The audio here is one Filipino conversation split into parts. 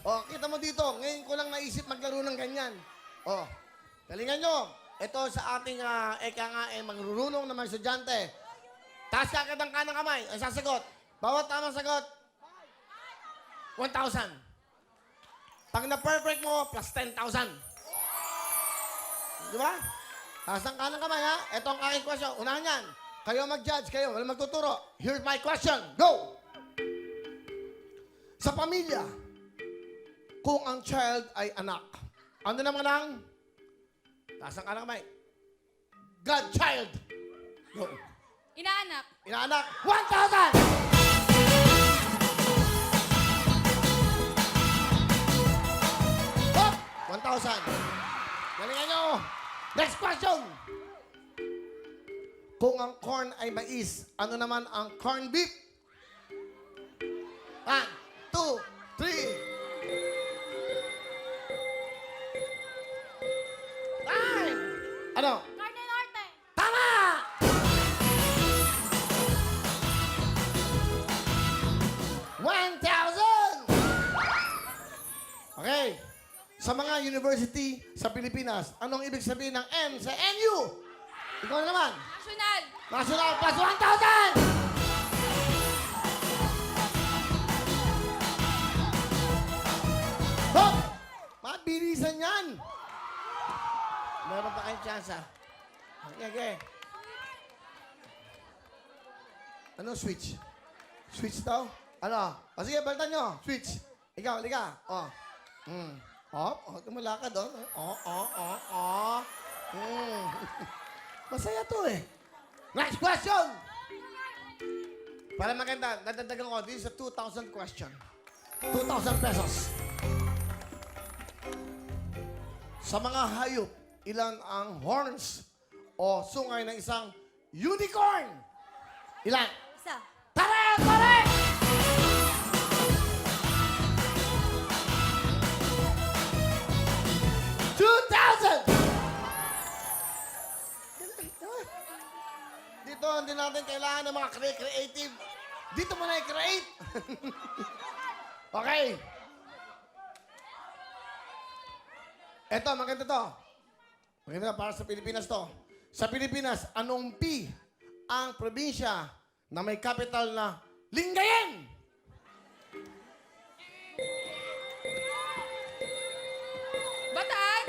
O, kita mo dito, ngayon ko lang naisip maglaro ng ganyan. O, galingan nyo. Ito sa ating, mangrurunong na mga estudyante. Taas ka agad ang kanang kamay. Ang sasagot. Bawat tamang sagot, 1,000. Pag na-perfect mo, plus 10,000. Di ba? Taas ang kanang kamay, ha? Ito ang aking question. Unahan yan. Kayo mag-judge, kayo. Walang magtuturo. Here's my question. Go! Sa pamilya, kung ang child ay anak, ano naman ang taas ang kanang kamay? Godchild. Go. Inaanak. Inaanak, 1,000! Hop! 1,000. Galingan nyo. Next question. Kung ang corn ay mais, ano naman ang corn beef? 1, 2, 3. Time! Ano? Carne Norte. Tama! Okay. Sa mga university sa Pilipinas, anong ibig sabihin ng M sa NU? Ikaw na naman. National. National plus 1,000! Hop! Mabilisan yan. Meron pa kayong chance, ha? Okay. Ano, switch? Switch daw? Ano? O sige, balitan nyo. Switch. Ikaw, halika. O. Tumalakad doon. Masaya to eh. Next question! Para maganda, nadagdagan ko. This is a 2,000 question. 2,000 pesos. Sa mga hayop, ilan ang horns o sungay ng isang unicorn? Ilan? Isa. Correct! Correct! Dito, hindi natin kailangan ng mga creative. Dito mo na i-create. Okay. Eto, maganda to. Maganda para sa Pilipinas to. Sa Pilipinas, anong P ang probinsya na may capital na Lingayen? Bataan.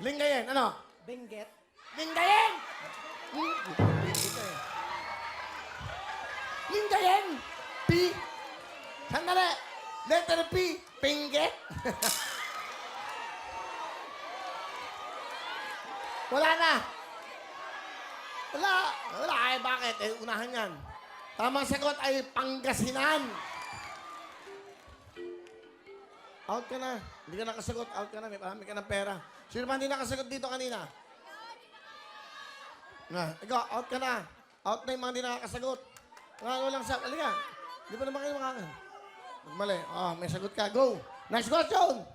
Lingayen, ano? Benguet. Lingayen! Lingayen! P. Sandali. Letter P. Pinggit. Wala na. Wala. Ay, bakit? Unahan yan. Tamang sagot ay Pangasinan. Out ka na. Hindi ka nakasagot. Out ka na. May marami ka ng pera. Sino ba hindi nakasagot dito kanina? Ikaw, out ka na. Out na yung mga hindi nakakasagot. Walang sagot. Halika. Hindi pa naman kayo makakasagot. Mali. May sagot ka. Go. Next question.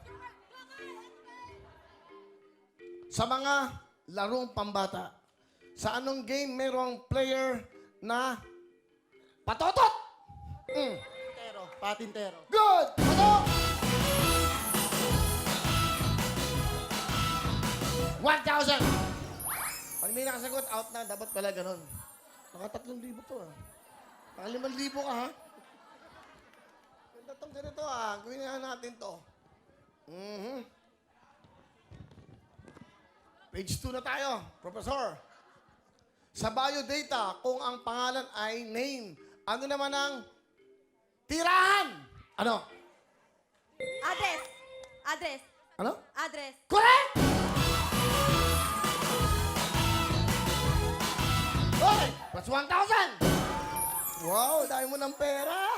Sa mga larong pambata, sa anong game merong player na patotot? Patintero. Good! Patok! 1,000! Pag may nakasagot, out na. Dapat pala ganun. Naka 3,000 to, ah. Naka 5,000 ka, ha? Ganda tong ganito, ah. Gawin nga natin to. Page 2 na tayo, Professor. Sa biodata, kung ang pangalan ay name, ano naman ang tirahan? Ano? Address. Address. Ano? Address. Correct! Okay, plus 1,000! Wow, dami mo ng pera.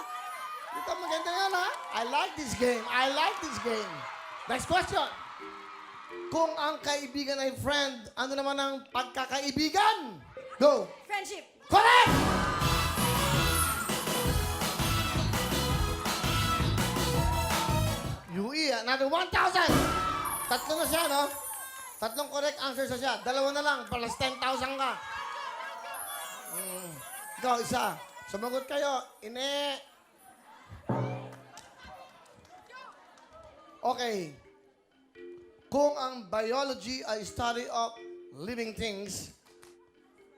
Dito, maganda yan, ha? I like this game. I like this game. Next question. Kung ang kaibigan ay friend, ano naman ang pagkakaibigan? Go! Friendship. Correct! UE, another 1,000! Tatlo na siya, no? Tatlong correct answers na siya. Dalawa na lang, plus 10,000 ka. Ikaw, isa. Sumagot kayo. Ine. Okay. Kung ang biology ay study of living things,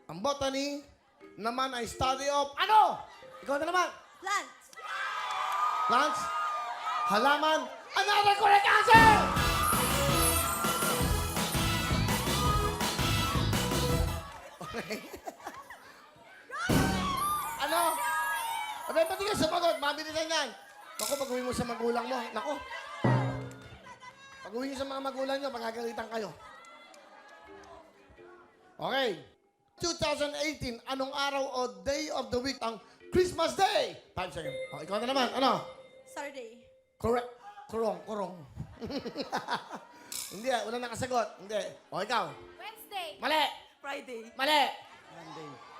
ang botany naman ay study of ano? Ikaw na naman. Plants. Plants? Halaman? Another correct answer! Okay. Ano? Abay, pati ka sumagot. Mabilisan yan. Naku, pag-uwi mo sa magulang mo. Naku. Pag-uwi niyo sa mga magulang niyo, magagalitan kayo. Okay. 2018, anong araw o day of the week ang Christmas Day? 5 seconds. O, ikaw na naman. Ano? Saturday. Correct. Kurong. Hindi, wala nakasagot. Hindi. O, ikaw. Wednesday. Mali. Friday. Mali.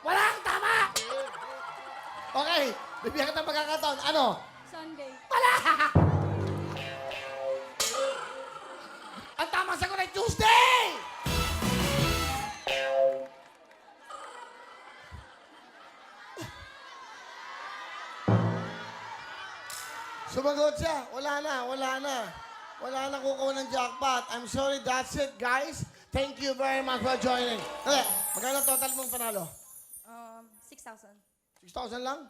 Walang tama! Okay, bibigyan kita ng pagkakataon. Ano? Sunday. Wala! Ang tamang sagot ay Tuesday! Sumagot siya. Wala na kukuha ng jackpot. I'm sorry, that's it, guys. Thank you very much for joining. Okay, magkano total mong panalo? 6,000. 6,000 lang?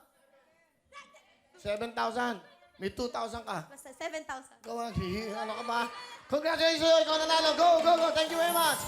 7,000. May 2,000 ka. Basta 7,000. Ikaw ang hihi. Ano ka ba? Congratulations! Ikaw nanalo. Go! Thank you very much.